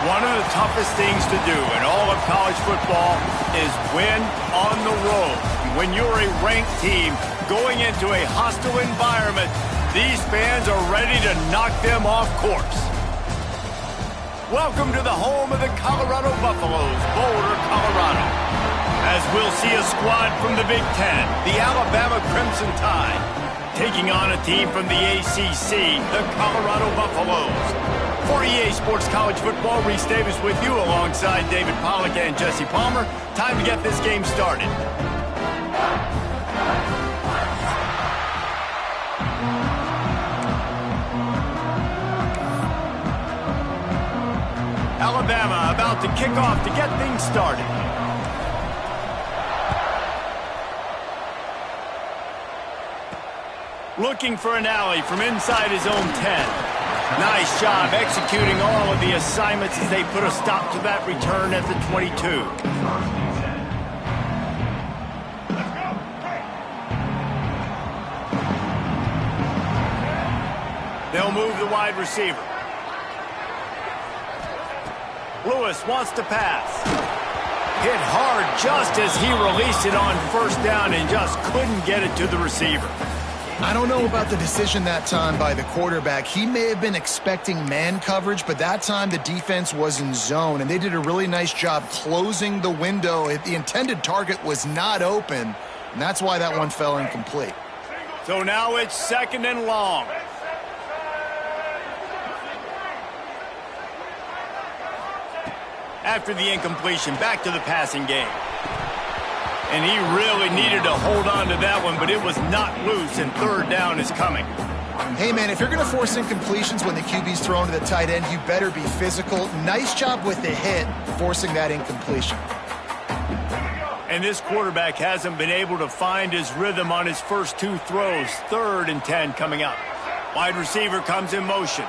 One of the toughest things to do in all of college football is win on the road. When you're a ranked team going into a hostile environment, these fans are ready to knock them off course. Welcome to the home of the Colorado Buffaloes, Boulder, Colorado. As we'll see a squad from the Big Ten, the Alabama Crimson Tide, taking on a team from the ACC, the Colorado Buffaloes. For EA Sports College Football, Reese Davis with you alongside David Pollack and Jesse Palmer. Time to get this game started. Alabama about to kick off to get things started. Looking for an alley from inside his own 10. Nice job executing all of the assignments as they put a stop to that return at the 22. They'll move the wide receiver. Lewis wants to pass. Hit hard just as he released it on first down and just couldn't get it to the receiver. I don't know about the decision that time by the quarterback. He may have been expecting man coverage, but that time the defense was in zone, and they did a really nice job closing the window. The intended target was not open, and that's why that one fell incomplete. So now it's 2nd and long. After the incompletion, back to the passing game. And he really needed to hold on to that one, but it was not loose, and 3rd down is coming. Hey, man, if you're going to force incompletions when the QB's thrown to the tight end, you better be physical. Nice job with the hit, forcing that incompletion. And this quarterback hasn't been able to find his rhythm on his first 2 throws. 3rd and 10 coming up. Wide receiver comes in motion.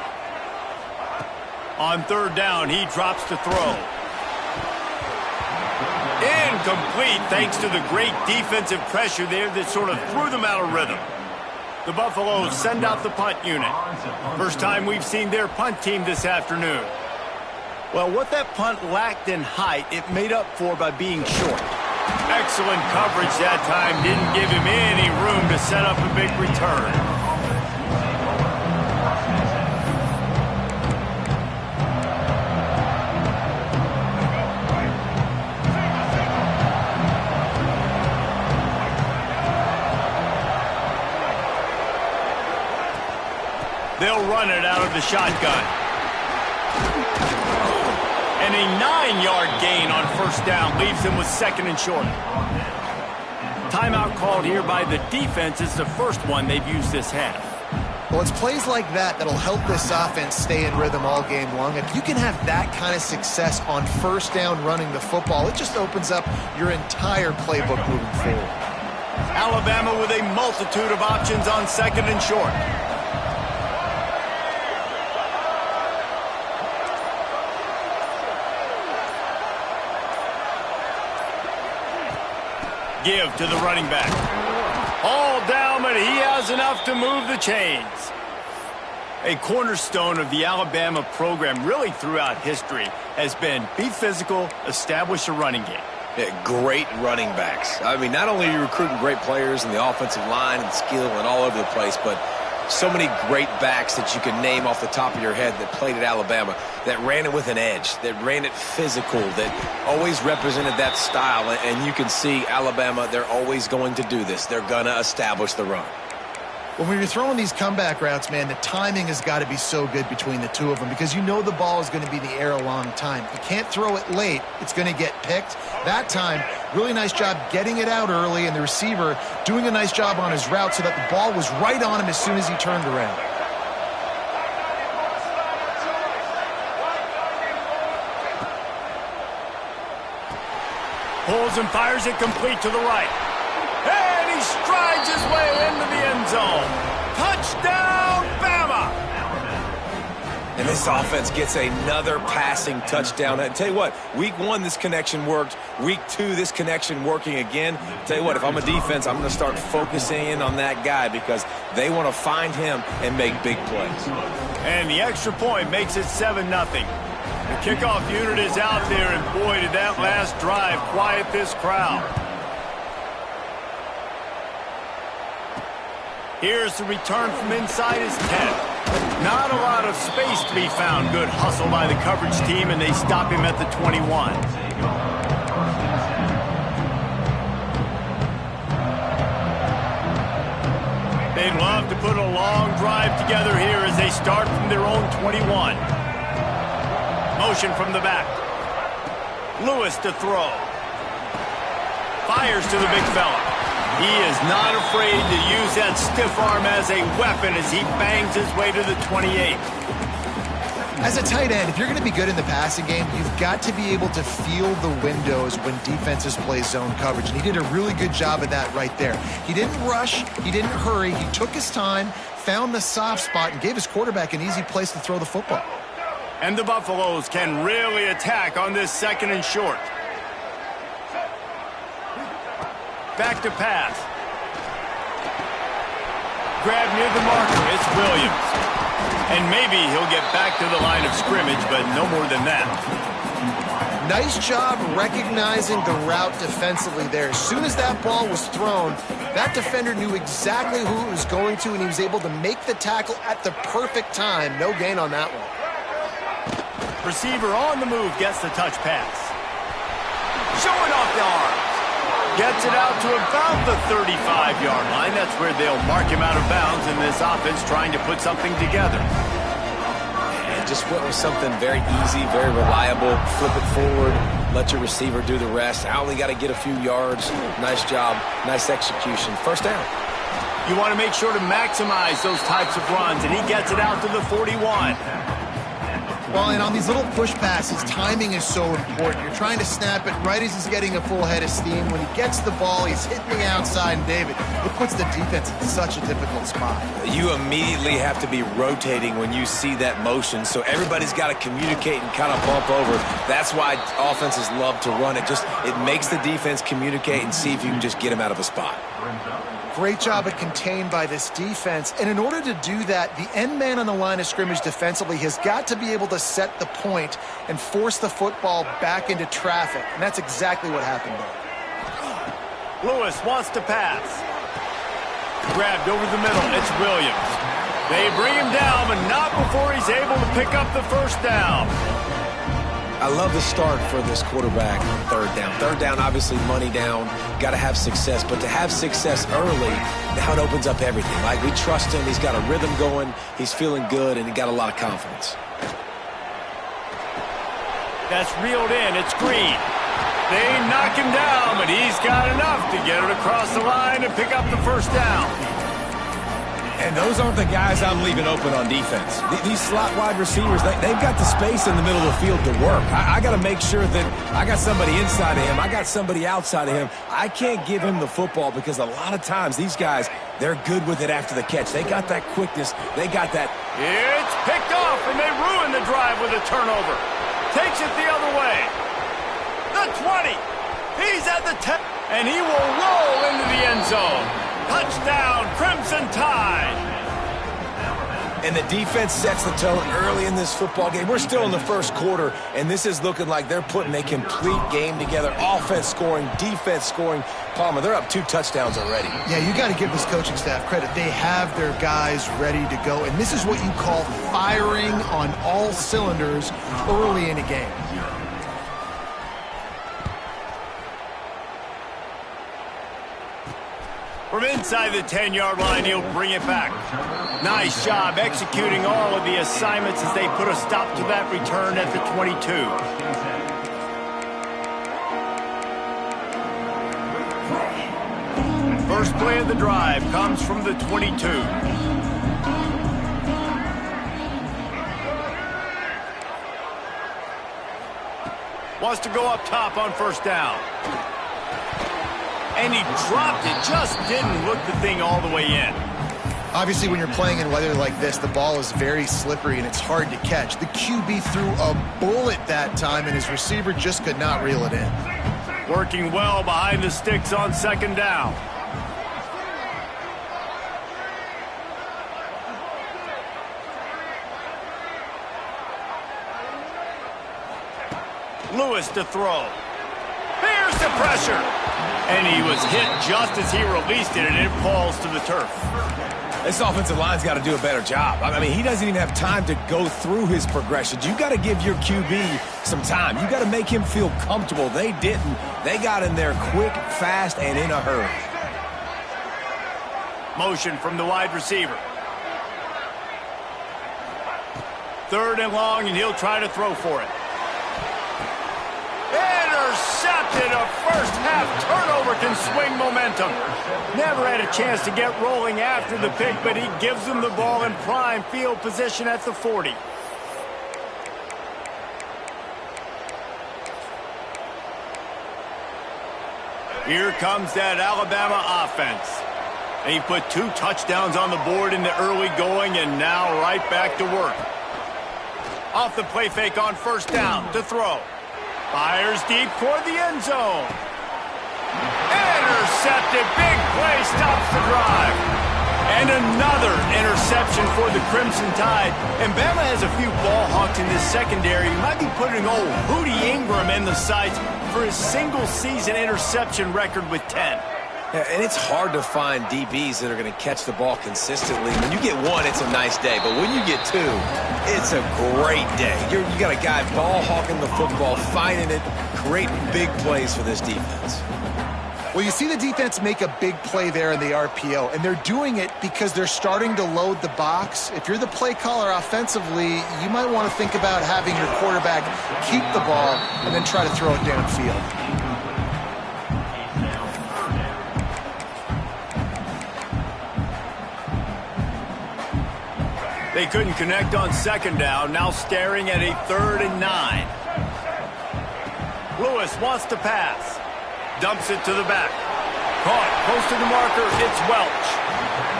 On 3rd down, he drops to throw. Incomplete thanks to the great defensive pressure there that sort of threw them out of rhythm. The Buffaloes send out the punt unit. First time we've seen their punt team this afternoon. Well, what that punt lacked in height, it made up for by being short. Excellent coverage that time. Didn't give him any room to set up a big return. They'll run it out of the shotgun. And a 9-yard gain on first down leaves them with 2nd and short. Timeout called here by the defense. It's the first one they've used this half. Well, it's plays like that that'll help this offense stay in rhythm all game long. If you can have that kind of success on first down running the football, it just opens up your entire playbook moving forward. Alabama with a multitude of options on 2nd and short. Give to the running back. All down, but he has enough to move the chains. A cornerstone of the Alabama program really throughout history has been be physical, establish a running game. Yeah, great running backs. I mean, not only are you recruiting great players in the offensive line and skill and all over the place, but so many great backs that you can name off the top of your head that played at Alabama, that ran it with an edge, that ran it physical, that always represented that style. And you can see Alabama, they're always going to do this. They're going to establish the run. Well, when you're throwing these comeback routes, man, the timing has got to be so good between the two of them because you know the ball is going to be in the air a long time. You can't throw it late. It's going to get picked. That time, really nice job getting it out early, and the receiver doing a nice job on his route so that the ball was right on him as soon as he turned around. Pulls and fires it complete to the right. And he strides his way into the end zone. Touchdown, Bama! And this offense gets another passing touchdown. I tell you what, week 1, this connection worked. Week 2, this connection working again. I tell you what, if I'm a defense, I'm going to start focusing in on that guy because they want to find him and make big plays. And the extra point makes it 7-0. The kickoff unit is out there, and boy, did that last drive quiet this crowd. Here's the return from inside his 10. Not a lot of space to be found. Good hustle by the coverage team, and they stop him at the 21. They'd love to put a long drive together here as they start from their own 21. Motion from the back. Lewis to throw. Fires to the big fella. He is not afraid to use that stiff arm as a weapon as he bangs his way to the 28. As a tight end, if you're going to be good in the passing game, you've got to be able to feel the windows when defenses play zone coverage. And he did a really good job of that right there. He didn't rush. He didn't hurry. He took his time, found the soft spot, and gave his quarterback an easy place to throw the football. And the Buffaloes can really attack on this 2nd and short. Back to pass. Grab near the marker. It's Williams. And maybe he'll get back to the line of scrimmage, but no more than that. Nice job recognizing the route defensively there. As soon as that ball was thrown, that defender knew exactly who it was going to, and he was able to make the tackle at the perfect time. No gain on that one. Receiver on the move gets the touch pass. Showing off the arms. Gets it out to about the 35-yard line. That's where they'll mark him out of bounds in this offense trying to put something together. And just went with something very easy, very reliable. Flip it forward. Let your receiver do the rest. I only got to get a few yards. Nice job. Nice execution. First down. You want to make sure to maximize those types of runs, and he gets it out to the 41. Well, and on these little push passes, timing is so important. You're trying to snap it right as he's getting a full head of steam. When he gets the ball, he's hitting the outside, and David, it puts the defense in such a difficult spot. You immediately have to be rotating when you see that motion, so everybody's got to communicate and kind of bump over. That's why offenses love to run it. It makes the defense communicate and see if you can just get him out of a spot. Great job of contained by this defense. And in order to do that, the end man on the line of scrimmage defensively has got to be able to set the point and force the football back into traffic. And that's exactly what happened there. Lewis wants to pass. Grabbed over the middle. It's Williams. They bring him down, but not before he's able to pick up the first down. I love the start for this quarterback on 3rd down. 3rd down, obviously money down. Got to have success. But to have success early, now it opens up everything. Like, we trust him. He's got a rhythm going. He's feeling good, and he got a lot of confidence. That's reeled in. It's Green. They knock him down, but he's got enough to get it across the line and pick up the first down. And those aren't the guys I'm leaving open on defense. These slot wide receivers, they've got the space in the middle of the field to work. I got to make sure that I got somebody inside of him. I got somebody outside of him. I can't give him the football because a lot of times these guys, they're good with it after the catch. They got that quickness. They got that. It's picked off, and they ruin the drive with a turnover. Takes it the other way. The 20. He's at the 10, and he will roll into the end zone. Touchdown, Crimson Tide. And the defense sets the tone early in this football game. We're still in the first quarter, and this is looking like they're putting a complete game together. Offense scoring, defense scoring. Palmer, they're up 2 touchdowns already. Yeah, you got to give this coaching staff credit. They have their guys ready to go, and this is what you call firing on all cylinders early in a game. From inside the 10-yard line, he'll bring it back. Nice job executing all of the assignments as they put a stop to that return at the 22. First play of the drive comes from the 22. Wants to go up top on first down. And he dropped it, just didn't look the thing all the way in. Obviously, when you're playing in weather like this, the ball is very slippery and it's hard to catch. The QB threw a bullet that time, and his receiver just could not reel it in. Working well behind the sticks on second down. Lewis to throw. Here's the pressure. And he was hit just as he released it, and it falls to the turf. This offensive line's got to do a better job. I mean, he doesn't even have time to go through his progressions. You got to give your QB some time. You got to make him feel comfortable. They didn't. They got in there quick, fast, and in a hurry. Motion from the wide receiver. 3rd and long, and he'll try to throw for it. Intercepted. A first-half turnover can swing momentum. Never had a chance to get rolling after the pick, but he gives them the ball in prime field position at the 40. Here comes that Alabama offense. He put 2 touchdowns on the board in the early going, and now right back to work. Off the play fake on 1st down to throw. Fires deep toward the end zone. Intercepted. Big play stops the drive. And another interception for the Crimson Tide. And Bama has a few ball hawks in this secondary. He might be putting old Hootie Ingram in the sights for his single-season interception record with 10. Yeah, and it's hard to find DBs that are going to catch the ball consistently. When you get 1, it's a nice day. But when you get 2, it's a great day. You got a guy ball hawking the football, finding it, creating big plays for this defense. Well, you see the defense make a big play there in the RPO, and they're doing it because they're starting to load the box. If you're the play caller offensively, you might want to think about having your quarterback keep the ball and then try to throw it downfield. They couldn't connect on 2nd down, now staring at a 3rd and 9. Lewis wants to pass. Dumps it to the back. Caught close to the marker, it's Welch.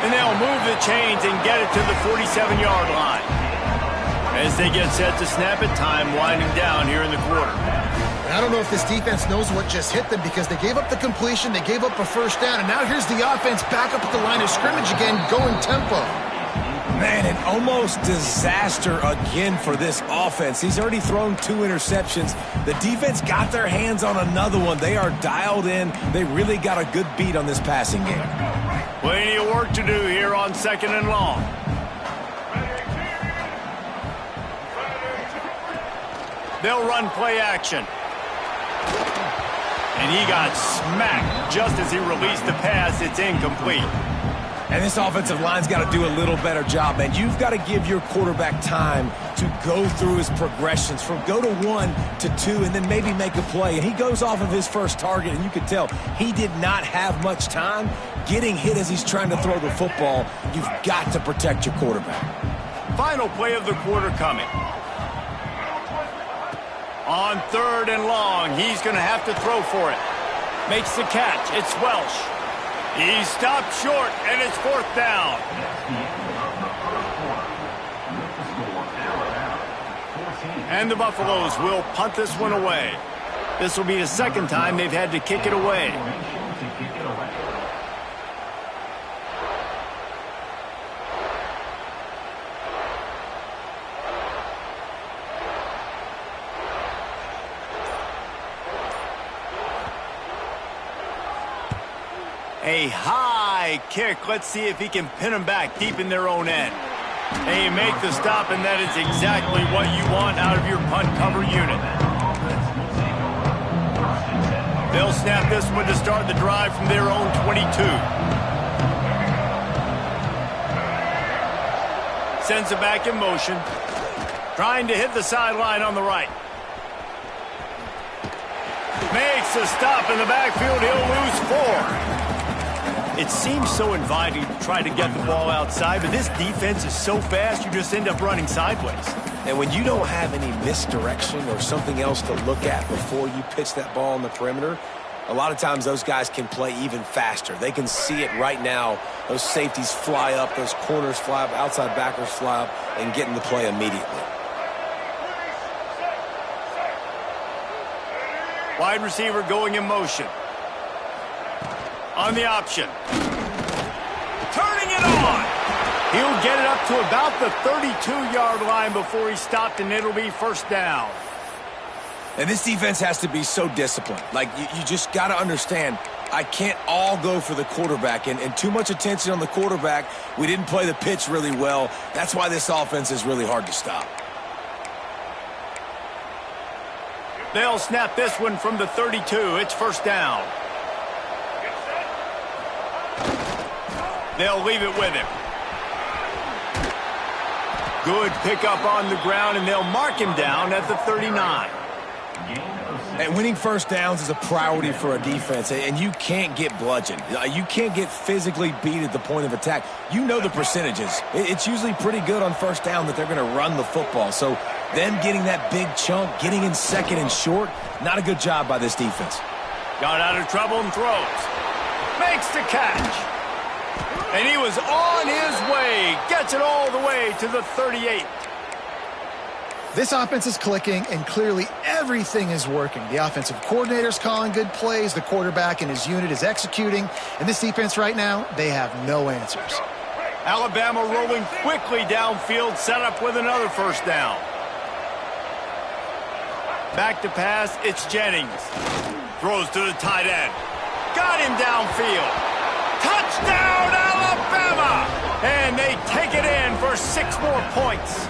And they'll move the chains and get it to the 47-yard line. As they get set to snap it, time winding down here in the quarter. And I don't know if this defense knows what just hit them because they gave up the completion, they gave up a 1st down, and now here's the offense back up at the line of scrimmage again, going tempo. Man, an almost disaster again for this offense. He's already thrown 2 interceptions. The defense got their hands on another one. They are dialed in. They really got a good beat on this passing game. Plenty of work to do here on 2nd and long. They'll run play action. And he got smacked just as he released the pass. It's incomplete. And this offensive line's got to do a little better job, man. You've got to give your quarterback time to go through his progressions from go to 1 to 2 and then maybe make a play. And he goes off of his first target, and you can tell he did not have much time getting hit as he's trying to throw the football. You've got to protect your quarterback. Final play of the quarter coming. On 3rd and long, he's going to have to throw for it. Makes the catch. It's Welch. He stopped short, and it's 4th down. And the Buffaloes will punt this one away. This will be the 2nd time they've had to kick it away. A high kick. Let's see if he can pin them back deep in their own end. They make the stop, and that is exactly what you want out of your punt cover unit. They'll snap this one to start the drive from their own 22. Sends it back in motion. Trying to hit the sideline on the right. Makes a stop in the backfield. He'll lose 4. It seems so inviting to try to get the ball outside, but this defense is so fast, you just end up running sideways. And when you don't have any misdirection or something else to look at before you pitch that ball on the perimeter, a lot of times those guys can play even faster. They can see it right now. Those safeties fly up, those corners fly up, outside backers fly up, and get in the play immediately. Wide receiver going in motion. On the option. Turning it on. He'll get it up to about the 32-yard line before he stopped, and it'll be 1st down. And this defense has to be so disciplined. Like, you just got to understand, I can't all go for the quarterback. And too much attention on the quarterback. We didn't play the pitch really well. That's why this offense is really hard to stop. They'll snap this one from the 32. It's first down. They'll leave it with him. Good pickup on the ground, and they'll mark him down at the 39. And winning first downs is a priority for a defense, and you can't get bludgeoned. You can't get physically beat at the point of attack. You know the percentages. It's usually pretty good on first down that they're going to run the football. So them getting that big chunk, getting in second and short, not a good job by this defense. Got out of trouble and throws. Makes the catch. And he was on his way. Gets it all the way to the 38. This offense is clicking, and clearly everything is working. The offensive coordinator's calling good plays. The quarterback and his unit is executing. And this defense right now, they have no answers. Alabama rolling quickly downfield, set up with another first down. Back to pass, it's Jennings. Throws to the tight end. Got him downfield. Touchdown, Alabama! And they take it in for 6 more points.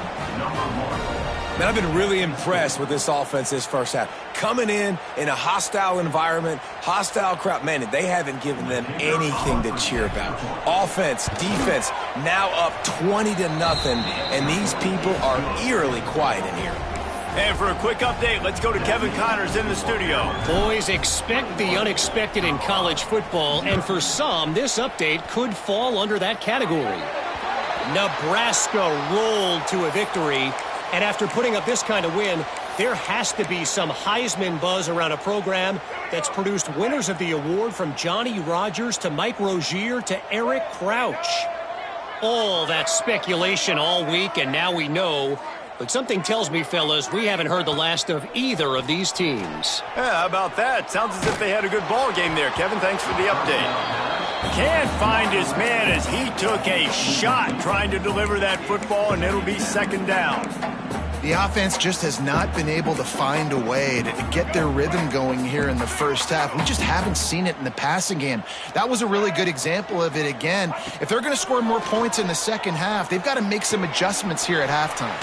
Man, I've been really impressed with this offense this first half. Coming in a hostile environment, hostile crowd. Man, they haven't given them anything to cheer about. Offense, defense, now up 20-0, and these people are eerily quiet in here. And for a quick update, let's go to Kevin Connors in the studio. Boys, expect the unexpected in college football, and for some, this update could fall under that category. Nebraska rolled to a victory, and after putting up this kind of win, there has to be some Heisman buzz around a program that's produced winners of the award from Johnny Rodgers to Mike Rozier to Eric Crouch. All that speculation all week, and now we know. But something tells me, fellas, we haven't heard the last of either of these teams. Yeah, how about that? Sounds as if they had a good ball game there. Kevin, thanks for the update. Can't find his man as he took a shot trying to deliver that football, and it'll be second down. The offense just has not been able to find a way to get their rhythm going here in the first half. We just haven't seen it in the passing game. That was a really good example of it again. If they're going to score more points in the second half, they've got to make some adjustments here at halftime.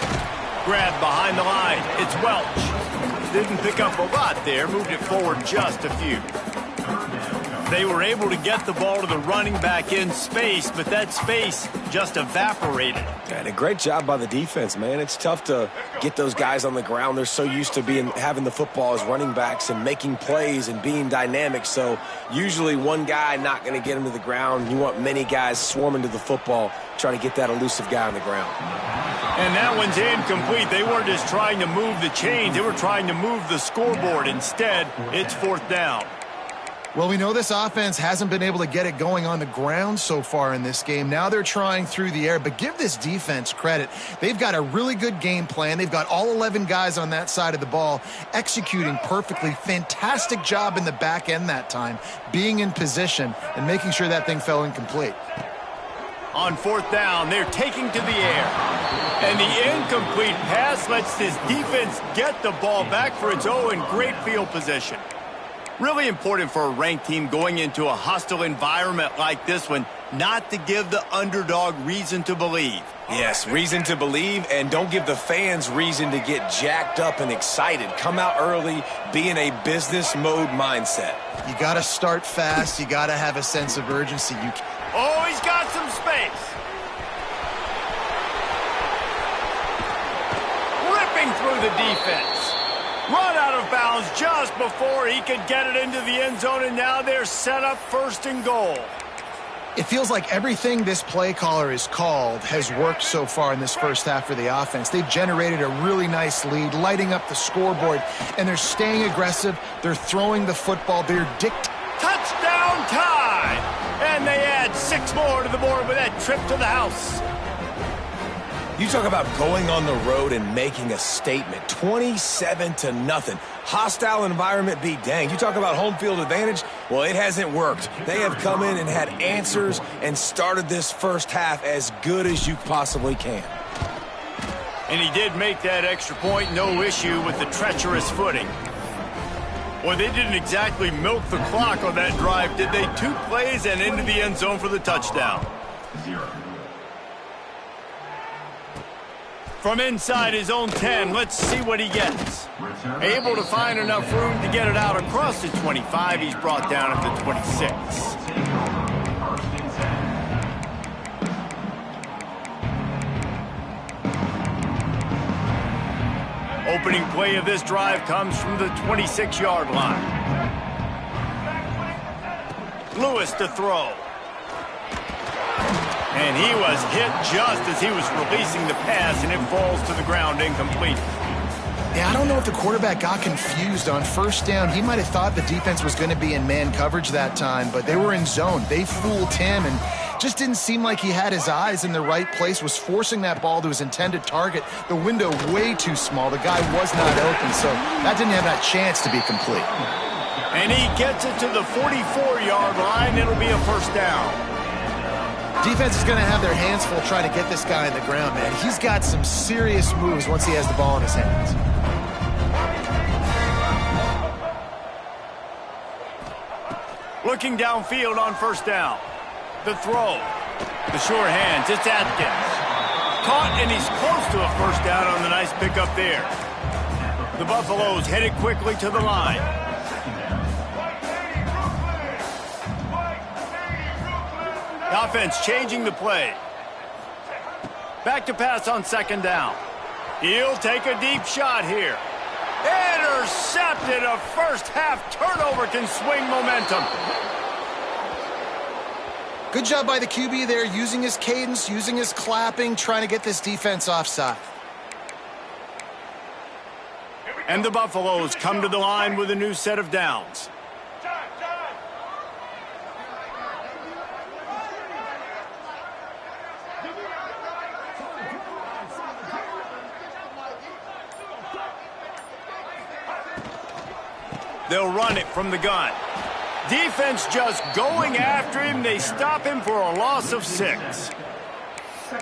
Grab behind the line. It's Welch. Didn't pick up a lot there. Moved it forward just a few. They were able to get the ball to the running back in space, but that space just evaporated. And a great job by the defense, man. It's tough to get those guys on the ground. They're so used to having the football as running backs and making plays and being dynamic. So usually one guy not going to get him to the ground. You want many guys swarming to the football, trying to get that elusive guy on the ground. And that one's incomplete. They weren't just trying to move the chains. They were trying to move the scoreboard. Instead, it's fourth down. Well, we know this offense hasn't been able to get it going on the ground so far in this game. Now they're trying through the air, but give this defense credit. They've got a really good game plan. They've got all 11 guys on that side of the ball executing perfectly. Fantastic job in the back end that time, being in position and making sure that thing fell incomplete. On fourth down, they're taking to the air. And the incomplete pass lets this defense get the ball back for its own great field position. Really important for a ranked team going into a hostile environment like this one, not to give the underdog reason to believe. Yes, reason to believe, and don't give the fans reason to get jacked up and excited. Come out early, be in a business mode mindset. You got to start fast. You got to have a sense of urgency. Oh, he's got some space. Ripping through the defense. Run out of bounds just before he could get it into the end zone, and now they're set up first and goal. It feels like everything this play caller has called has worked so far in this first half for the offense. They've generated a really nice lead, lighting up the scoreboard, and they're staying aggressive. They're throwing the football. They're touchdown time! And they add 6 more to the board with that trip to the house. You talk about going on the road and making a statement. 27-0. Hostile environment be danged. You talk about home field advantage. Well, it hasn't worked. They have come in and had answers and started this first half as good as you possibly can. And he did make that extra point. No issue with the treacherous footing. Well, they didn't exactly milk the clock on that drive, did they? 2 plays and into the end zone for the touchdown. From inside his own 10, let's see what he gets. Able to find enough room to get it out across the 25. He's brought down at the 26. Opening play of this drive comes from the 26-yard line. Lewis to throw. And he was hit just as he was releasing the pass, and it falls to the ground incomplete. Yeah, I don't know if the quarterback got confused on first down. He might have thought the defense was going to be in man coverage that time, but they were in zone. They fooled him and just didn't seem like he had his eyes in the right place, was forcing that ball to his intended target. The window way too small. The guy was not open, so that didn't have that chance to be complete. And he gets it to the 44-yard line. It'll be a first down. Defense is going to have their hands full trying to get this guy on the ground, man. He's got some serious moves once he has the ball in his hands. Looking downfield on first down. The throw. The short hands. It's Atkins. Caught, and he's close to a first down on the nice pickup there. The Buffaloes headed quickly to the line. The offense changing the play. Back to pass on second down. He'll take a deep shot here. Intercepted. A first-half turnover can swing momentum. Good job by the QB there, using his cadence, using his clapping, trying to get this defense offside. And the Buffaloes come to the line with a new set of downs. They'll run it from the gun. Defense just going after him. They stop him for a loss of 6.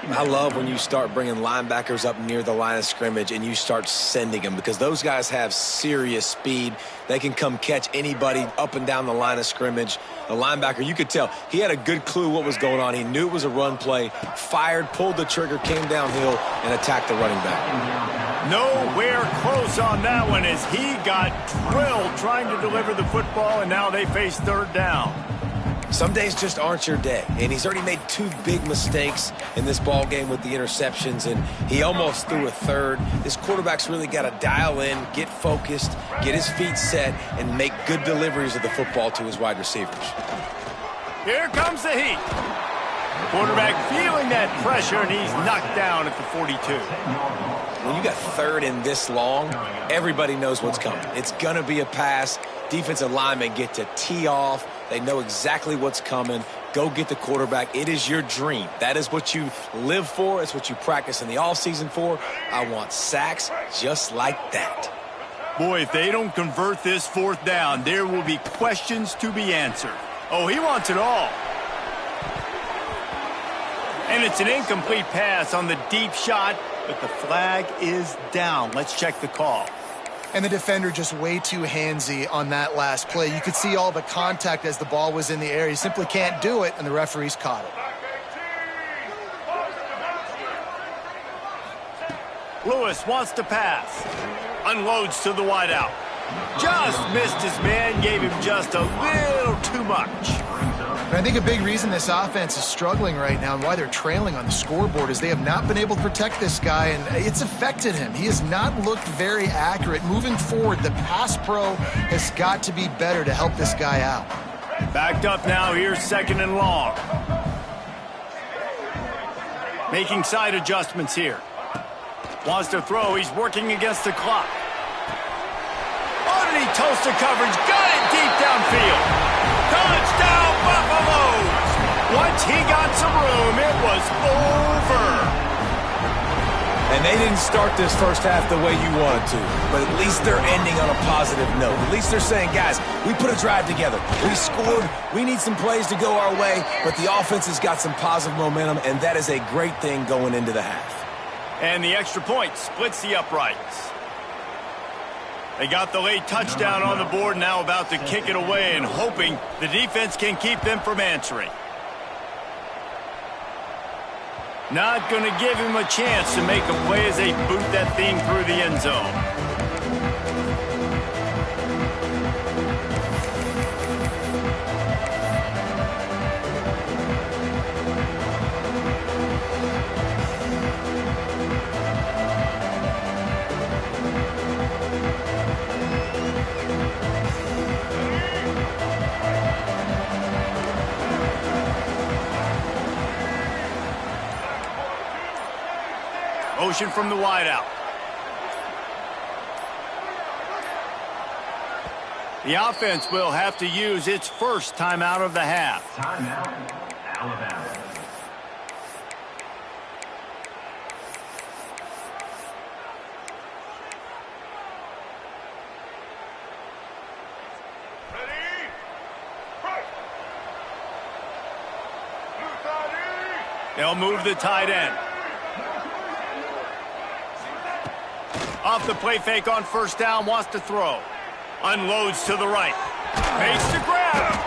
I love when you start bringing linebackers up near the line of scrimmage and you start sending them, because those guys have serious speed. They can come catch anybody up and down the line of scrimmage. The linebacker, you could tell, he had a good clue what was going on. He knew it was a run play, fired, pulled the trigger, came downhill, and attacked the running back. Nowhere close on that one as he got drilled trying to deliver the football, and now they face third down. Some days just aren't your day, and he's already made 2 big mistakes in this ball game with the interceptions, and he almost threw a third. This quarterback's really got to dial in, get focused, get his feet set, and make good deliveries of the football to his wide receivers. Here comes the heat. Quarterback feeling that pressure, and he's knocked down at the 42. When you got third and this long, everybody knows what's coming. It's going to be a pass. Defensive linemen get to tee off. They know exactly what's coming. Go get the quarterback. It is your dream. That is what you live for. It's what you practice in the offseason for. I want sacks just like that. Boy, if they don't convert this fourth down, there will be questions to be answered. Oh, he wants it all. And it's an incomplete pass on the deep shot, but the flag is down. Let's check the call. And the defender just way too handsy on that last play. You could see all the contact as the ball was in the air. He simply can't do it, and the referee's caught it. Lewis wants to pass. Unloads to the wideout. Just missed his man, gave him just a little too much. And I think a big reason this offense is struggling right now and why they're trailing on the scoreboard is they have not been able to protect this guy, and it's affected him. He has not looked very accurate. Moving forward, the pass pro has got to be better to help this guy out. Backed up now, here's second and long. Making side adjustments here. Wants to throw, he's working against the clock. Oh, did he toast the coverage? Got it deep downfield. Touchdown, Buffaloes! Once he got some room, it was over. And they didn't start this first half the way you wanted to, but at least they're ending on a positive note. At least they're saying, guys, we put a drive together. We scored. We need some plays to go our way, but the offense has got some positive momentum, and that is a great thing going into the half. And the extra point splits the uprights. They got the late touchdown on the board, now about to kick it away and hoping the defense can keep them from answering. Not going to give him a chance to make a play as they boot that thing through the end zone. Motion from the wideout. The offense will have to use its first timeout of the half. Timeout, Alabama. They'll move the tight end. Off the play fake on first down, wants to throw. Unloads to the right. Makes the grab.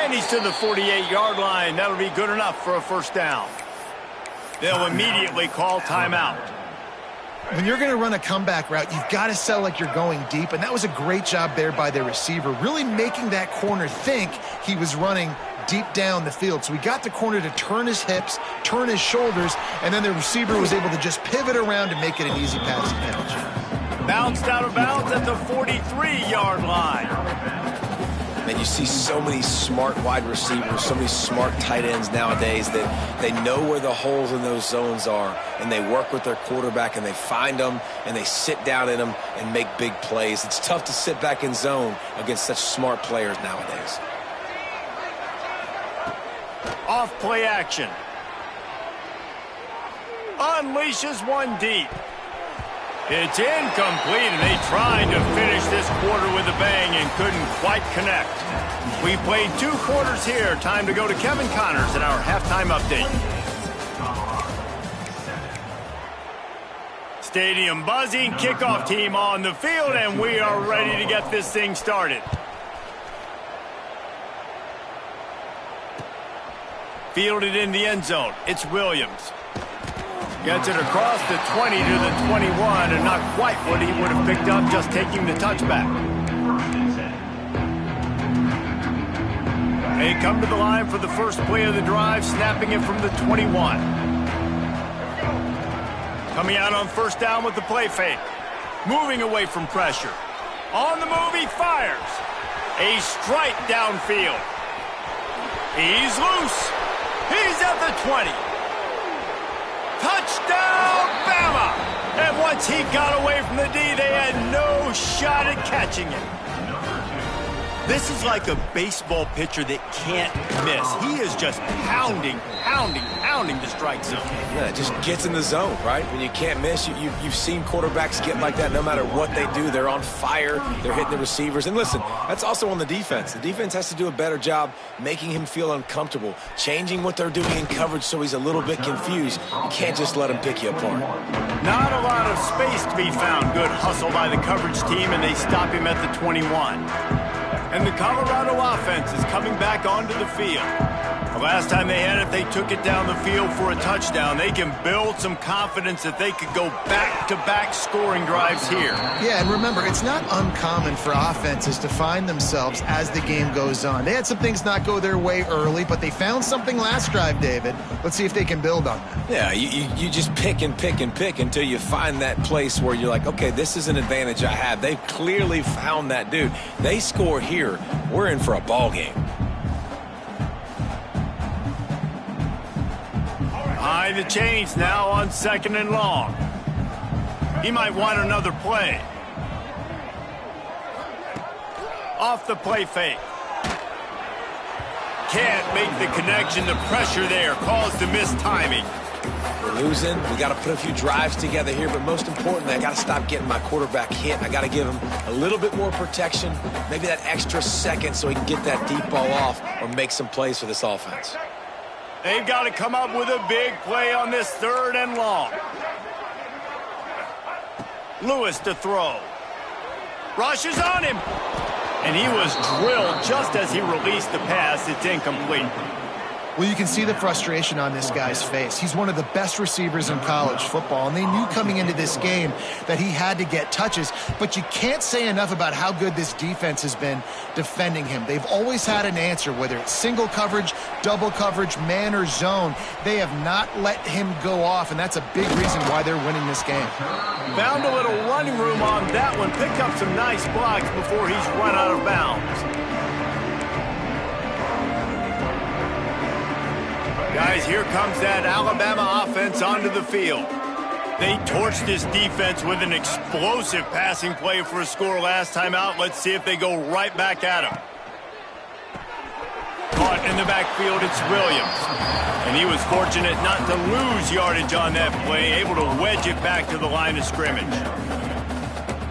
And he's to the 48-yard line. That'll be good enough for a first down. They'll immediately call timeout. When you're going to run a comeback route, you've got to sell like you're going deep, and that was a great job there by the receiver, really making that corner think he was running deep down the field. So he got the corner to turn his hips, turn his shoulders, and then the receiver was able to just pivot around and make it an easy pass and catch. Bounced out of bounds at the 43-yard line. And you see so many smart wide receivers, so many smart tight ends nowadays that they know where the holes in those zones are, and they work with their quarterback, and they find them, and they sit down in them and make big plays. It's tough to sit back in zone against such smart players nowadays. Off play action. Unleashes one deep. It's incomplete, and they tried to finish this quarter with a bang and couldn't quite connect. We played 2 quarters here. Time to go to Kevin Connors in our halftime update. Stadium buzzing, kickoff team on the field, and we are ready to get this thing started. Fielded in the end zone. It's Williams. Gets it across the 20 to the 21, and not quite what he would have picked up just taking the touchback. They come to the line for the first play of the drive, snapping it from the 21. Coming out on first down with the play fake. Moving away from pressure. On the move, he fires. A strike downfield. He's loose. He's at the 20. Touchdown, Bama! And once he got away from the D, they had no shot at catching it. This is like a baseball pitcher that can't miss. He is just pounding the strike zone. Yeah, it just gets in the zone, right? When you can't miss, you've seen quarterbacks get like that no matter what they do. They're on fire. They're hitting the receivers. And listen, that's also on the defense. The defense has to do a better job making him feel uncomfortable, changing what they're doing in coverage so he's a little bit confused. You can't just let him pick you apart. Not a lot of space to be found. Good hustle by the coverage team, and they stop him at the 21. And the Colorado offense is coming back onto the field. The last time they had it, they took it down the field for a touchdown. They can build some confidence that they could go back-to-back scoring drives here. Yeah, and remember, it's not uncommon for offenses to find themselves as the game goes on. They had some things not go their way early, but they found something last drive, David. Let's see if they can build on that. Yeah, you just pick and pick and pick until you find that place where you're like, okay, this is an advantage I have. They've clearly found that dude. They score here, we're in for a ball game. Behind the chains now on 2nd and long. He might want another play. Off the play fake. Can't make the connection. The pressure there caused the missed timing. We're losing. We got to put a few drives together here, but most importantly, I got to stop getting my quarterback hit. I got to give him a little bit more protection, maybe that extra second so he can get that deep ball off or make some plays for this offense. They've got to come up with a big play on this 3rd and long. Lewis to throw. Rushes on him. And he was drilled just as he released the pass. It's incomplete. Well, you can see the frustration on this guy's face. He's one of the best receivers in college football, and they knew coming into this game that he had to get touches, but you can't say enough about how good this defense has been defending him. They've always had an answer, whether it's single coverage, double coverage, man or zone. They have not let him go off, and that's a big reason why they're winning this game. Found a little running room on that one. Picked up some nice blocks before he's run out of bounds. Guys, here comes that Alabama offense onto the field. They torched this defense with an explosive passing play for a score last time out. Let's see if they go right back at him. Caught in the backfield, it's Williams. And he was fortunate not to lose yardage on that play, able to wedge it back to the line of scrimmage.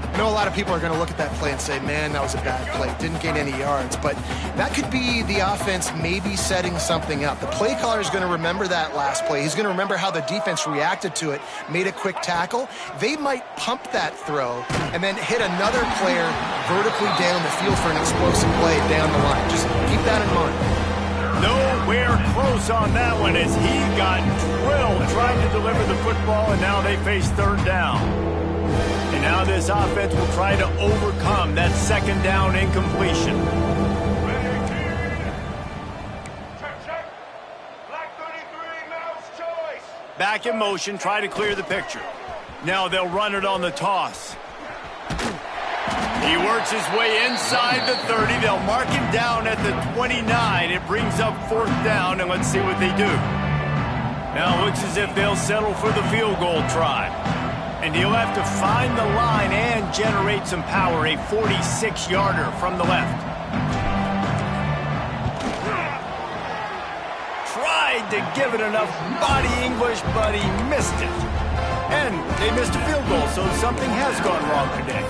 I know a lot of people are going to look at that play and say, man, that was a bad play. Didn't gain any yards. But that could be the offense maybe setting something up. The play caller is going to remember that last play. He's going to remember how the defense reacted to it, made a quick tackle. They might pump that throw and then hit another player vertically down the field for an explosive play down the line. Just keep that in mind. Nowhere close on that one as he got drilled trying to deliver the football, and now they face third down. And now this offense will try to overcome that second down incompletion. Back in motion, try to clear the picture. Now they'll run it on the toss. He works his way inside the 30. They'll mark him down at the 29. It brings up fourth down, and let's see what they do. Now it looks as if they'll settle for the field goal try. And he'll have to find the line and generate some power, a 46-yarder from the left. Tried to give it enough body English, but he missed it. And they missed a field goal, so something has gone wrong today.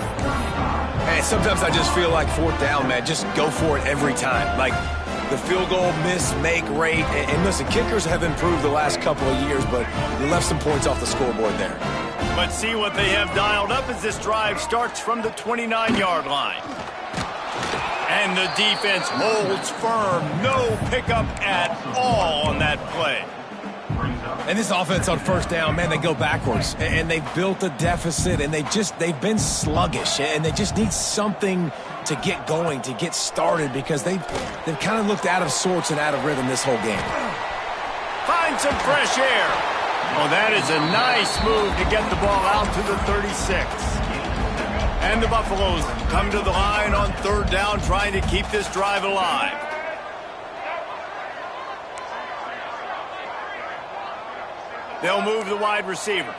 Hey, sometimes I just feel like fourth down, man. Just go for it every time. Like the field goal miss-make rate. And listen, kickers have improved the last couple of years, but you left some points off the scoreboard there. Let's see what they have dialed up as this drive starts from the 29-yard line. And the defense holds firm. No pickup at all on that play. And this offense on first down, man, they go backwards. And they've built a deficit, and they've been sluggish. And they just need something to get going, to get started, because they've kind of looked out of sorts and out of rhythm this whole game. Find some fresh air. Oh, that is a nice move to get the ball out to the 36. And the Buffaloes come to the line on third down, trying to keep this drive alive. They'll move the wide receiver.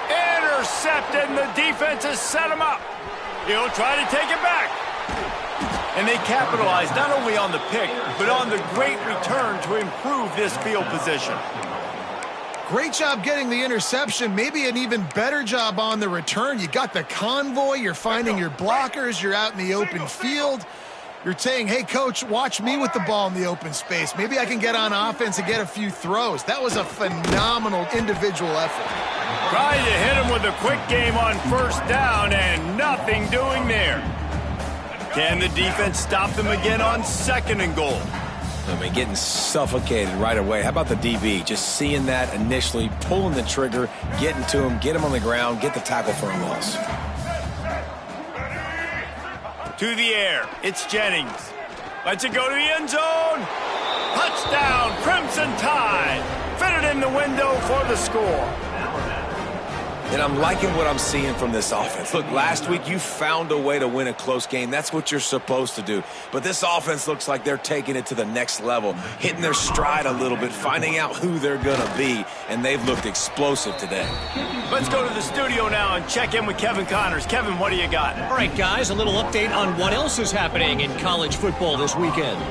Intercepted, and the defense has set him up. He'll try to take it back. And they capitalize not only on the pick, but on the great return to improve this field position. Great job getting the interception. Maybe an even better job on the return. You got the convoy. You're finding your blockers. You're out in the open field. You're saying, hey, coach, watch me with the ball in the open space. Maybe I can get on offense and get a few throws. That was a phenomenal individual effort. Trying to hit him with a quick game on first down, and nothing doing there. Can the defense stop them again on second and goal? I mean, getting suffocated right away. How about the DB? Just seeing that initially, pulling the trigger, getting to him, get him on the ground, get the tackle for a loss. To the air, it's Jennings. Lets it go to the end zone. Touchdown, Crimson Tide. Fitted in the window for the score. And I'm liking what I'm seeing from this offense. Look, last week you found a way to win a close game. That's what you're supposed to do. But this offense looks like they're taking it to the next level, hitting their stride a little bit, finding out who they're going to be, and they've looked explosive today. Let's go to the studio now and check in with Kevin Connors. Kevin, what do you got? All right, guys, a little update on what else is happening in college football this weekend.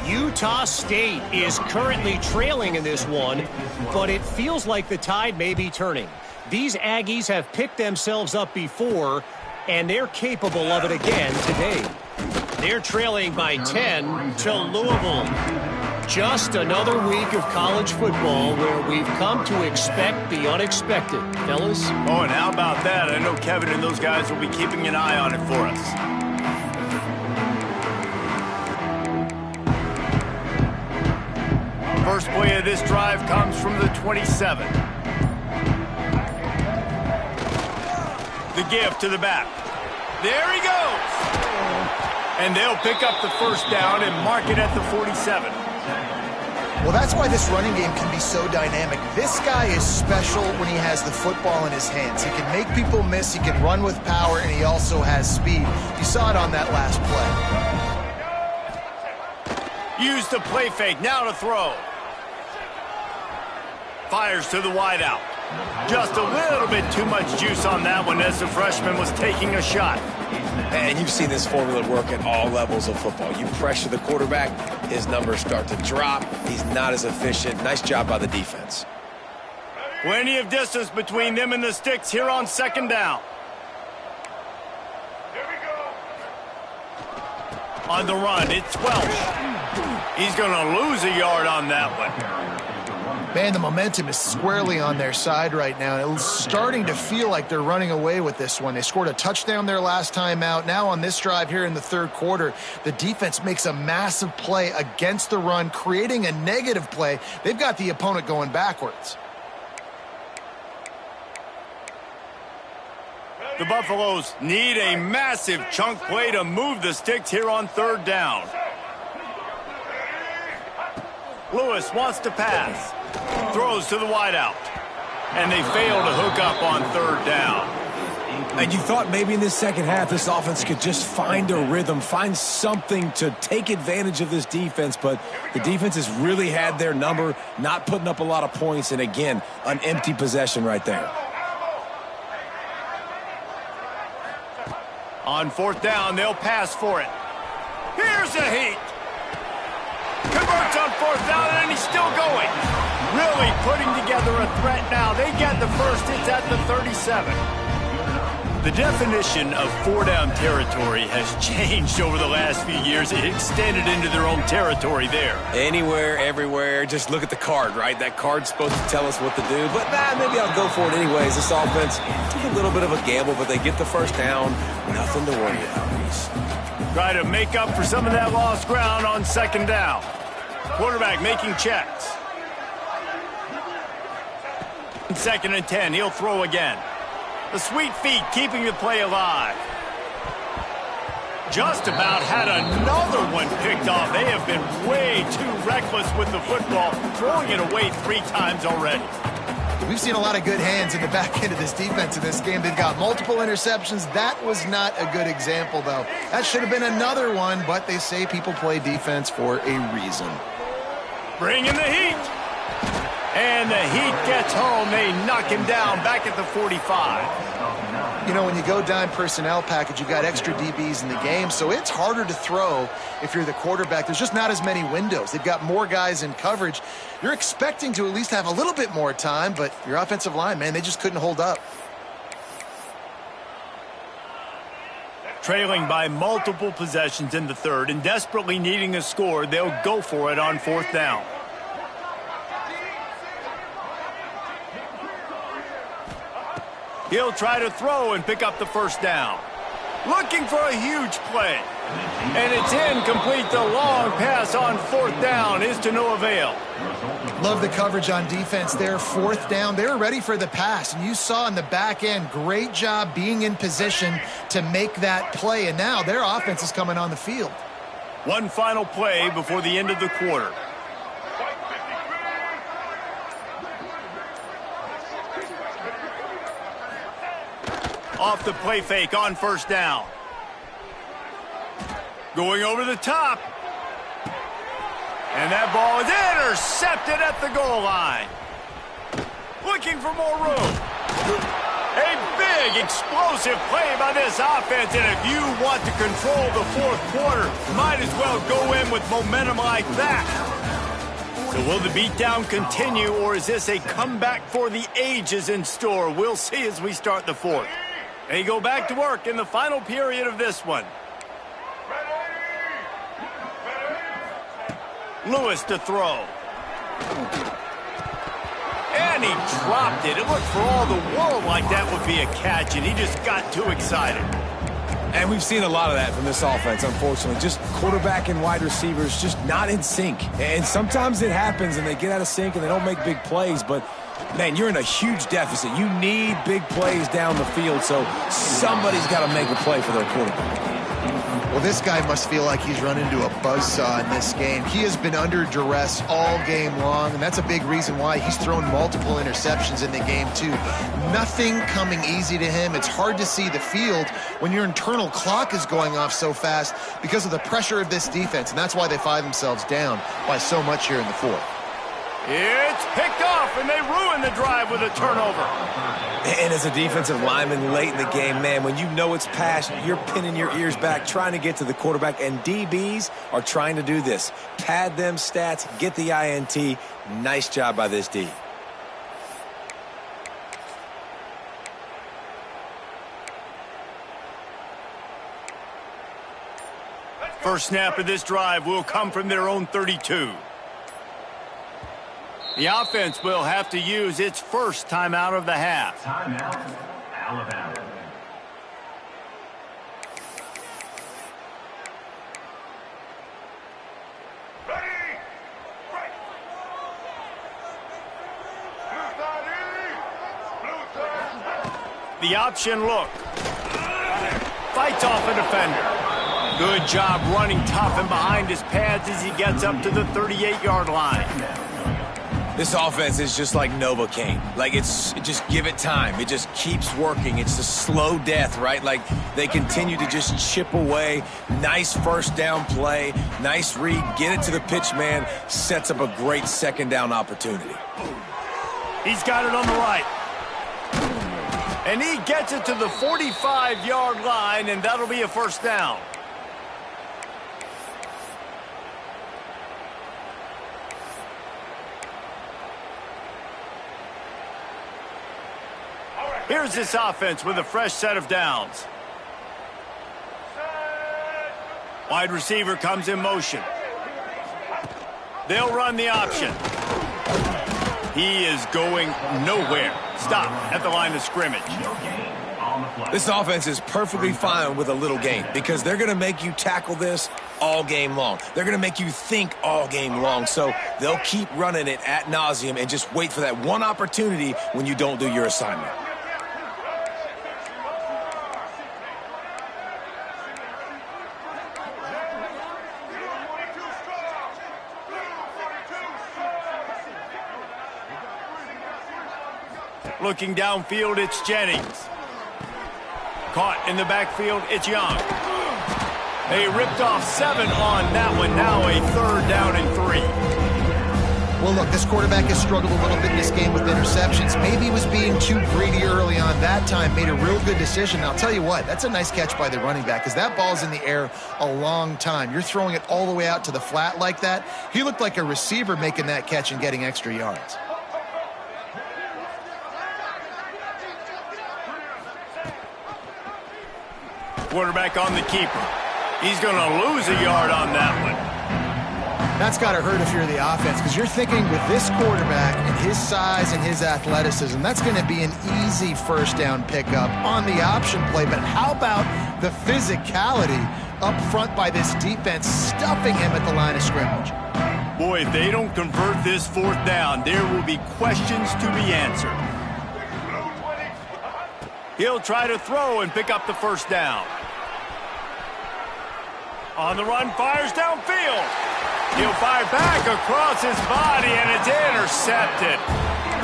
Utah State is currently trailing in this one, but it feels like the tide may be turning. These Aggies have picked themselves up before, and they're capable of it again today. They're trailing by 10 to Louisville. Just another week of college football where we've come to expect the unexpected, fellas. Oh, and how about that? I know Kevin and those guys will be keeping an eye on it for us. First play of this drive comes from the 27. The give to the back. There he goes. And they'll pick up the first down and mark it at the 47. Well, that's why this running game can be so dynamic. This guy is special when he has the football in his hands. He can make people miss, he can run with power, and he also has speed. You saw it on that last play. Use the play fake, now to throw. Fires to the wideout. Just a little bit too much juice on that one as the freshman was taking a shot. And you've seen this formula work at all levels of football. You pressure the quarterback, his numbers start to drop. He's not as efficient. Nice job by the defense. Plenty of distance between them and the sticks here on second down. Here we go. On the run, it's Welsh. He's going to lose a yard on that one. Man, the momentum is squarely on their side right now. And it's starting to feel like they're running away with this one. They scored a touchdown their last time out. Now on this drive here in the third quarter, the defense makes a massive play against the run, creating a negative play. They've got the opponent going backwards. The Buffaloes need a massive chunk play to move the sticks here on third down. Lewis wants to pass. Throws to the wideout. And they fail to hook up on third down. And you thought maybe in this second half this offense could just find a rhythm, find something to take advantage of this defense, but the defense has really had their number, not putting up a lot of points, and again, an empty possession right there. On fourth down, they'll pass for it. Here's a heat. Converts on fourth down, and he's still going. Really putting together a threat now. They get the first. It's at the 37. The definition of four-down territory has changed over the last few years. It extended into their own territory there. Anywhere, everywhere. Just look at the card, right? That card's supposed to tell us what to do. But, maybe I'll go for it anyways. This offense took a little bit of a gamble, but they get the first down. Nothing to worry about. Try to make up for some of that lost ground on second down. Quarterback making checks. Second and 10, he'll throw again. The sweet feet keeping the play alive. Just about had another one picked off. They have been way too reckless with the football, throwing it away 3 times already. We've seen a lot of good hands in the back end of this defense in this game. They've got multiple interceptions. That was not a good example, though. That should have been another one, but they say people play defense for a reason. Bring in the heat. And the heat gets home. They knock him down back at the 45. You know, when you go dime personnel package, you've got extra DBs in the game, so it's harder to throw if you're the quarterback. There's just not as many windows. They've got more guys in coverage. You're expecting to at least have a little bit more time, but your offensive line, man, they just couldn't hold up. Trailing by multiple possessions in the third and desperately needing a score, they'll go for it on fourth down. He'll try to throw and pick up the first down. Looking for a huge play. And it's incomplete. The long pass on fourth down is to no avail. Love the coverage on defense there. Fourth down, they were ready for the pass. And you saw in the back end, great job being in position to make that play. And now their offense is coming on the field. One final play before the end of the quarter. Off the play fake on first down. Going over the top. And that ball is intercepted at the goal line. Looking for more room. A big, explosive play by this offense. And if you want to control the fourth quarter, might as well go in with momentum like that. So will the beatdown continue, or is this a comeback for the ages in store? We'll see as we start the fourth. They go back to work in the final period of this one. Lewis to throw. And he dropped it. It looked for all the world like that would be a catch, and he just got too excited. And we've seen a lot of that from this offense, unfortunately. Just quarterback and wide receivers just not in sync. And sometimes it happens, and they get out of sync, and they don't make big plays. But, man, you're in a huge deficit. You need big plays down the field, so somebody's got to make a play for their quarterback. Well, this guy must feel like he's run into a buzzsaw in this game. He has been under duress all game long, and that's a big reason why he's thrown multiple interceptions in the game, too. Nothing coming easy to him. It's hard to see the field when your internal clock is going off so fast because of the pressure of this defense, and that's why they find themselves down by so much here in the fourth. It's picked off, and they ruin the drive with a turnover. And as a defensive lineman late in the game, man, when you know it's past, you're pinning your ears back, trying to get to the quarterback, and DBs are trying to do this. Pad them stats, get the INT. Nice job by this D. First snap of this drive will come from their own 32. The offense will have to use its first timeout of the half. Timeout, Alabama. The option look. Fights off a defender. Good job running tough and behind his pads as he gets up to the 38-yard line. This offense is just like Novocaine. Like, just give it time. It just keeps working. It's the slow death, right? Like, they continue to just chip away. Nice first down play. Nice read. Get it to the pitch man. Sets up a great second down opportunity. He's got it on the right. And he gets it to the 45-yard line, and that'll be a first down. Here's this offense with a fresh set of downs. Wide receiver comes in motion. They'll run the option. He is going nowhere. Stop at the line of scrimmage. This offense is perfectly fine with a little game because they're going to make you tackle this all game long. They're going to make you think all game long. So they'll keep running it ad nauseum and just wait for that one opportunity when you don't do your assignment. Looking downfield, it's Jennings. Caught in the backfield, it's Young. They ripped off 7 on that one. Now a third down and 3. Well, look, this quarterback has struggled a little bit in this game with interceptions. Maybe he was being too greedy early on that time, made a real good decision. I'll tell you what, that's a nice catch by the running back because that ball's in the air a long time. You're throwing it all the way out to the flat like that. He looked like a receiver making that catch and getting extra yards. Quarterback on the keeper. He's going to lose a yard on that one. That's got to hurt if you're the offense because you're thinking with this quarterback and his size and his athleticism, that's going to be an easy first down pickup on the option play. But how about the physicality up front by this defense, stuffing him at the line of scrimmage? Boy, if they don't convert this fourth down, there will be questions to be answered. He'll try to throw and pick up the first down. On the run, fires downfield. He'll fire back across his body, and it's intercepted.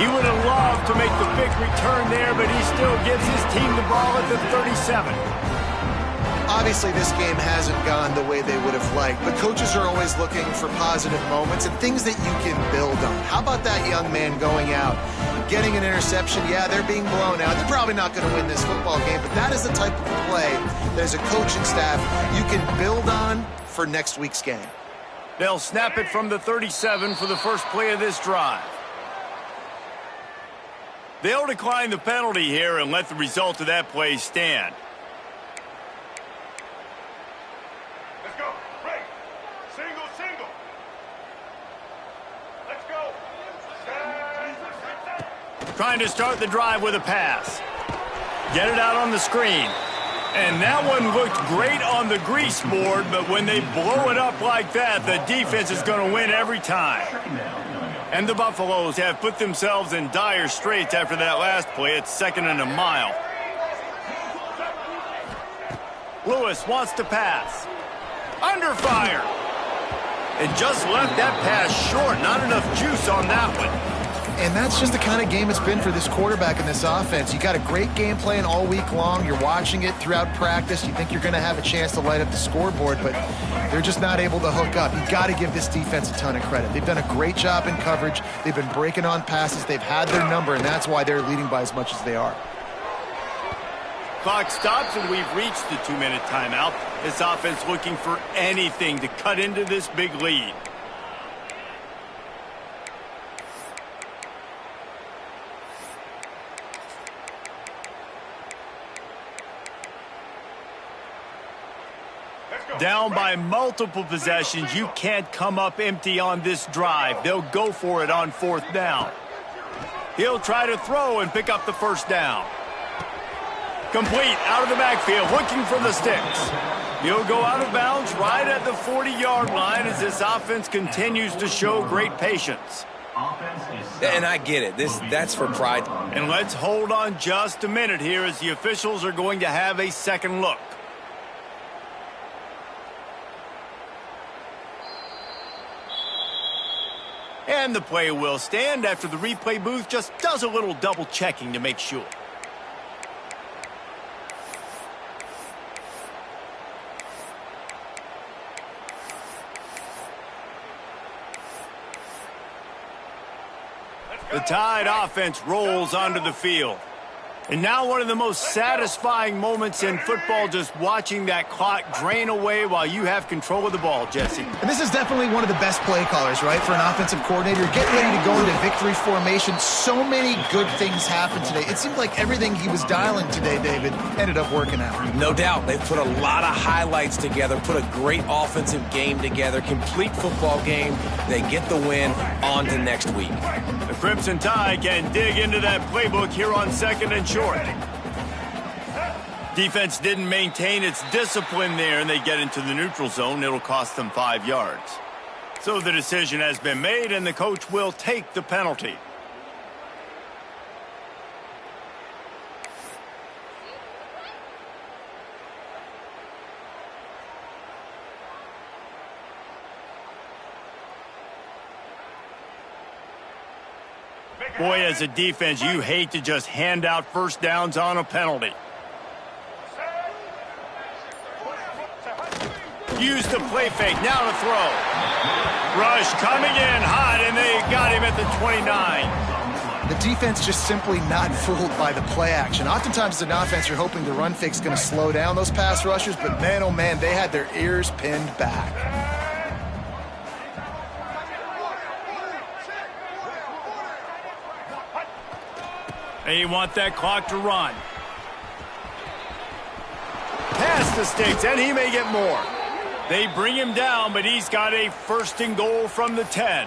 He would have loved to make the big return there, but he still gives his team the ball at the 37. Obviously, this game hasn't gone the way they would have liked, but coaches are always looking for positive moments and things that you can build on. How about that young man going out, getting an interception? Yeah, they're being blown out. They're probably not going to win this football game, but that is the type of play that as a coaching staff you can build on for next week's game. They'll snap it from the 37 for the first play of this drive. They'll decline the penalty here and let the result of that play stand. Trying to start the drive with a pass. Get it out on the screen. And that one looked great on the grease board, but when they blow it up like that, the defense is going to win every time. And the Buffaloes have put themselves in dire straits after that last play. It's 2nd and a mile. Lewis wants to pass. Under fire. And just left that pass short. Not enough juice on that one. And that's just the kind of game it's been for this quarterback in this offense. You got a great game plan all week long. You're watching it throughout practice. You think you're going to have a chance to light up the scoreboard, but they're just not able to hook up. You've got to give this defense a ton of credit. They've done a great job in coverage. They've been breaking on passes. They've had their number, and that's why they're leading by as much as they are. Clock stops, and we've reached the 2-minute timeout. This offense looking for anything to cut into this big lead. Down by multiple possessions, you can't come up empty on this drive. They'll go for it on 4th down. He'll try to throw and pick up the 1st down. Complete out of the backfield, looking for the sticks. He'll go out of bounds right at the 40-yard line as this offense continues to show great patience. And I get it. That's for pride. And let's hold on just a minute here as the officials are going to have a second look. And the play will stand after the replay booth just does a little double checking to make sure. The Tide offense rolls onto the field. And now one of the most satisfying moments in football, just watching that clock drain away while you have control of the ball, Jesse. And this is definitely one of the best play callers, right, for an offensive coordinator. Getting ready to go into victory formation. So many good things happened today. It seemed like everything he was dialing today, David, ended up working out. No doubt. They've put a lot of highlights together, put a great offensive game together, complete football game. They get the win. On to next week. The Crimson Tide can dig into that playbook here on 2nd and short. Defense didn't maintain its discipline there, and they get into the neutral zone. It'll cost them 5 yards. So the decision has been made, and the coach will take the penalty. Boy, as a defense, you hate to just hand out 1st downs on a penalty. Use the play fake, now to throw. Rush coming in hot, and they got him at the 29. The defense just simply not fooled by the play action. Oftentimes as an offense, you're hoping the run fake is going to slow down those pass rushers, but man, oh man, they had their ears pinned back. They want that clock to run. Past the sticks, and he may get more. They bring him down, but he's got a 1st and goal from the 10.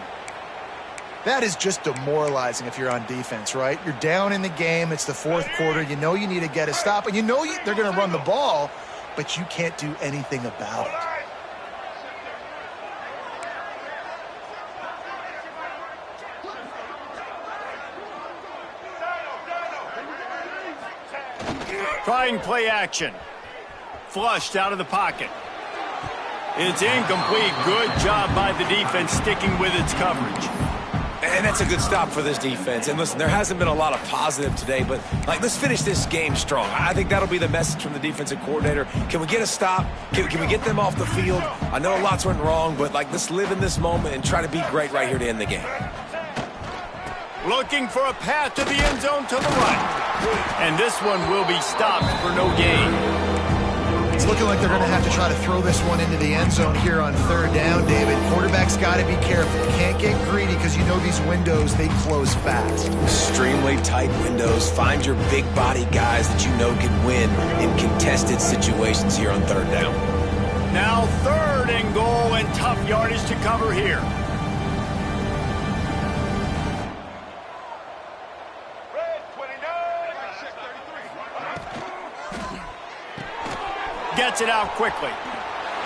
That is just demoralizing if you're on defense, right? You're down in the game. It's the 4th quarter. You know you need to get a stop, and you know they're going to run the ball, but you can't do anything about it. Trying play action. Flushed out of the pocket. It's incomplete. Good job by the defense sticking with its coverage. And that's a good stop for this defense. And listen, there hasn't been a lot of positive today, but let's finish this game strong. I think that'll be the message from the defensive coordinator. Can we get a stop? Can we get them off the field? I know lots went wrong, but let's live in this moment and try to be great right here to end the game. Looking for a path to the end zone to the right. And this one will be stopped for no gain. It's looking like they're going to have to try to throw this one into the end zone here on 3rd down, David. Quarterback's got to be careful. You can't get greedy because you know these windows, they close fast. Extremely tight windows. Find your big body guys that you know can win in contested situations here on 3rd down. Now 3rd and goal, and tough yardage to cover here. gets it out quickly.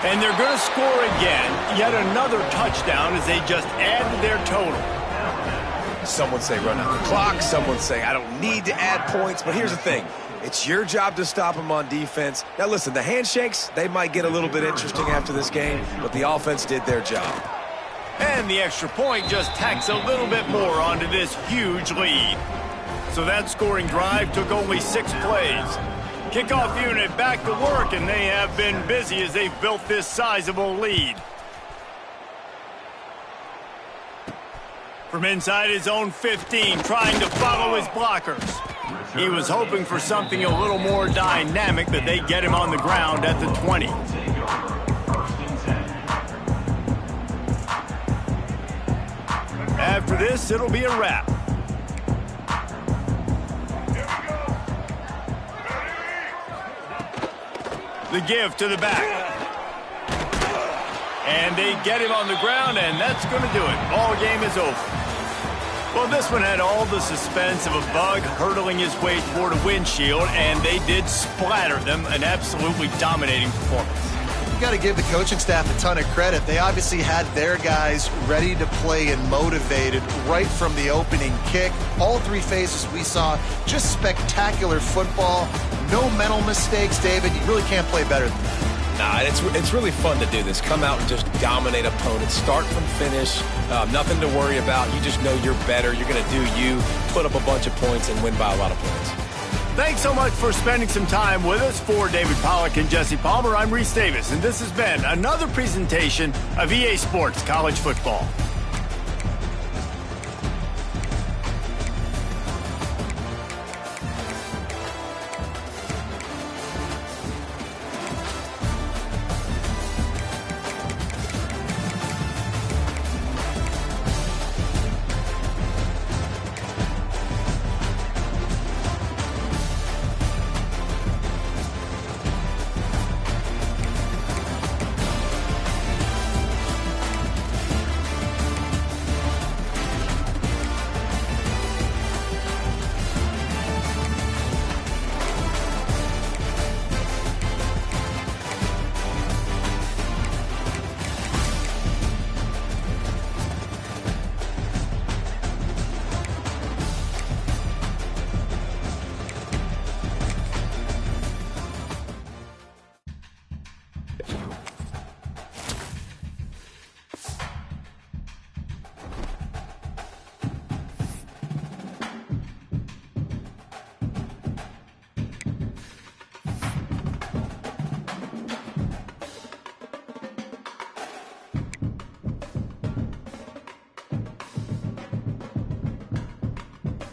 And they're going to score again. Yet another touchdown as they just add to their total. Some would say run out the clock. Some would say I don't need to add points. But here's the thing. It's your job to stop them on defense. Now, listen, the handshakes, they might get a little bit interesting after this game, but the offense did their job. And the extra point just tacks a little bit more onto this huge lead. So that scoring drive took only 6 plays. Kickoff unit back to work, and they have been busy as they've built this sizable lead. From inside his own 15, trying to follow his blockers. He was hoping for something a little more dynamic, but they get him on the ground at the 20. After this, it'll be a wrap. The give to the back. And they get him on the ground, and that's going to do it. Ball game is over. Well, this one had all the suspense of a bug hurtling his way toward a windshield, and they did splatter them. An absolutely dominating performance. You got to give the coaching staff a ton of credit. They obviously had their guys ready to play and motivated right from the opening kick. All 3 phases we saw, just spectacular football. No mental mistakes, David. You really can't play better than that. Nah, it's really fun to do this. Come out and just dominate opponents. Start from finish. Nothing to worry about. You just know you're better. You're going to do you, put up a bunch of points, and win by a lot of points. Thanks so much for spending some time with us. For David Pollack and Jesse Palmer, I'm Reese Davis, and this has been another presentation of EA Sports College Football.